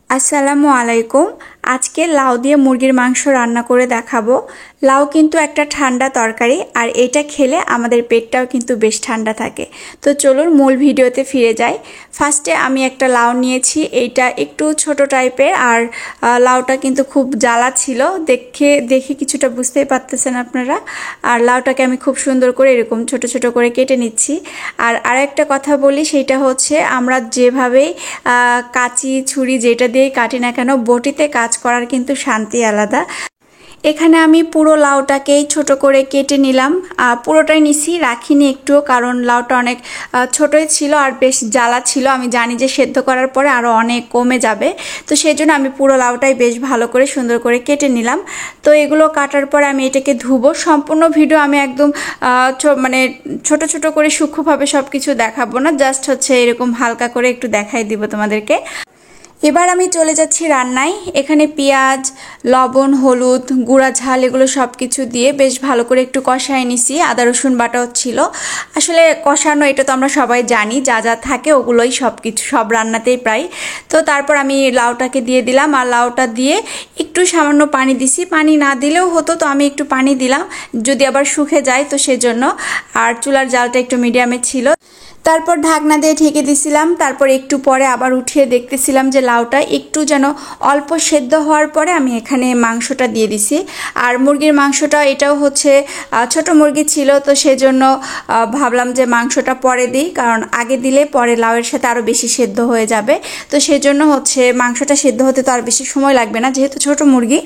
আসসালামু আলাইকুম। আজকে লাউ দিয়ে মুরগির মাংস রান্না করে দেখাবো। লাউ কিন্তু একটা ঠান্ডা তরকারি, আর এটা খেলে আমাদের পেটটাও কিন্তু বেশ ঠান্ডা থাকে। তো চলুন মূল ভিডিওতে ফিরে যাই। ফার্স্টে আমি একটা লাউ নিয়েছি, এইটা একটু ছোট টাইপের, আর লাউটা কিন্তু খুব জ্বালা ছিল, দেখে কিছুটা বুঝতেই পারতেছেন আপনারা। আর লাউটাকে আমি খুব সুন্দর করে এরকম ছোট ছোট করে কেটে নিচ্ছি। আর আরেকটা কথা বলি, সেটা হচ্ছে আমরা যেভাবেই কাঁচি ছুরি যেটা দিয়েই কাটি না কেন, বটিতে কাজ করার কিন্তু শান্তি আলাদা। এখানে আমি পুরো লাউটাকেই ছোট করে কেটে নিলাম, পুরোটাই নিছি, রাখিনি একটু, কারণ লাউটা অনেক ছোটই ছিল আর বেশ জ্বালা ছিল। আমি জানি যে সেদ্ধ করার পরে আরও অনেক কমে যাবে, তো সেই জন্য আমি পুরো লাউটাই বেশ ভালো করে সুন্দর করে কেটে নিলাম। তো এগুলো কাটার পরে আমি এটাকে ধুবো। সম্পূর্ণ ভিডিও আমি একদম মানে ছোট ছোট করে সূক্ষ্মভাবে সব কিছু দেখাবো না, জাস্ট হচ্ছে এরকম হালকা করে একটু দেখাই দিব তোমাদেরকে। এবার আমি চলে যাচ্ছি রান্নায়। এখানে পেঁয়াজ, লবণ, হলুদ, গুঁড়া ঝাল এগুলো সব কিছু দিয়ে বেশ ভালো করে একটু কষায় নিছি। আদা রসুন বাটাও ছিল। আসলে কষানো এটা তো আমরা সবাই জানি, যা যা থাকে ওগুলোই সব রান্নাতেই প্রায়। তো তারপর আমি লাউটাকে দিয়ে দিলাম, আর লাউটা দিয়ে একটু সামান্য পানি দিছি। পানি না দিলেও হতো, তো আমি একটু পানি দিলাম, যদি আবার শুকে যায় তো সেজন্য। আর চুলার জালটা একটু মিডিয়ামে ছিল। তারপর ঢাকনা দিয়ে ঢেকে দিছিলাম। তারপর একটু পরে আবার উঠিয়ে দেখতেছিলাম যে লাউটা একটু যেন অল্প সেদ্ধ হওয়ার পরে আমি এখানে মাংসটা দিয়ে দিছি। আর মুরগির মাংসটা এটাও হচ্ছে ছোট মুরগি ছিল, তো সেজন্য ভাবলাম যে মাংসটা পরে দিই, কারণ আগে দিলে পরে লাউয়ের সাথে আরও বেশি সেদ্ধ হয়ে যাবে। তো সেজন্য হচ্ছে মাংসটা সেদ্ধ হতে তো আর বেশি সময় লাগবে না, যেহেতু ছোট মুরগি,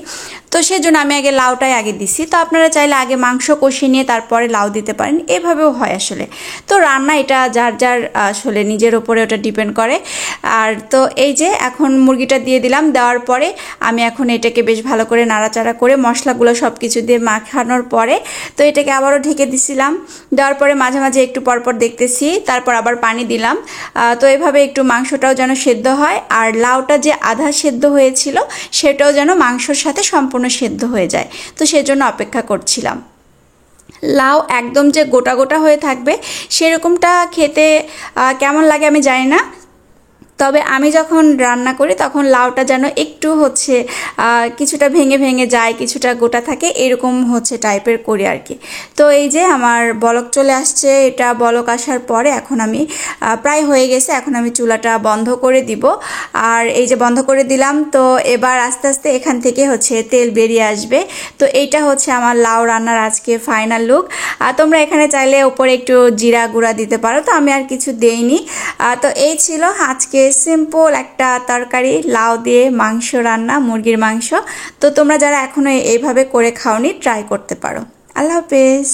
তো সেজন্য আমি আগে লাউটাই আগে দিছি। তো আপনারা চাইলে আগে মাংস কষিয়ে নিয়ে তারপরে লাউ দিতে পারেন, এভাবেও হয় আসলে। তো রান্না এটা যার যার আসলে নিজের ওপরে ওটা ডিপেন্ড করে। আর তো এই যে এখন মুরগিটা দিয়ে দিলাম। দেওয়ার পরে আমি এখন এটাকে বেশ ভালো করে নাড়াচাড়া করে মশলাগুলো সব কিছু দিয়ে মাখানোর পরে তো এটাকে আবারও ঢেকে দিছিলাম। দেওয়ার পরে মাঝে মাঝে একটু পরপর দেখতেছি, তারপর আবার পানি দিলাম। তো এভাবে একটু মাংসটাও যেন সেদ্ধ হয়, আর লাউটা যে আধা সেদ্ধ হয়েছিল সেটাও যেন মাংসর সাথে সম্পূর্ণ সেদ্ধ হয়ে যায়, তো সেজন্য অপেক্ষা করছিলাম। লাউ একদম যে গোটা গোটা হয়ে থাকবে সেরকমটা খেতে কেমন লাগে আমি জানি না, তবে আমি যখন রান্না করি তখন লাউটা যেন একটু হচ্ছে কিছুটা ভেঙে ভেঙে যায়, কিছুটা গোটা থাকে, এরকম হচ্ছে টাইপের করি আর কি। তো এই যে আমার বলক চলে আসছে, এটা বলক আসার পরে এখন আমি প্রায় হয়ে গেছে, এখন আমি চুলাটা বন্ধ করে দিব। আর এই যে বন্ধ করে দিলাম, তো এবার আস্তে আস্তে এখান থেকে হচ্ছে তেল বেরিয়ে আসবে। তো এইটা হচ্ছে আমার লাউ রান্নার আজকে ফাইনাল লুক। আর তোমরা এখানে চাইলে ওপরে একটু জিরা গুঁড়া দিতে পারো, তো আমি আর কিছু দেইনি। তো এই ছিল আজকে সিম্পল একটা তরকারি, লাউ দিয়ে মাংস রান্না, মুরগির মাংস। তো তোমরা যারা এখনো এইভাবে করে খাওনি, ট্রাই করতে পারো। আল্লাহ হাফেজ।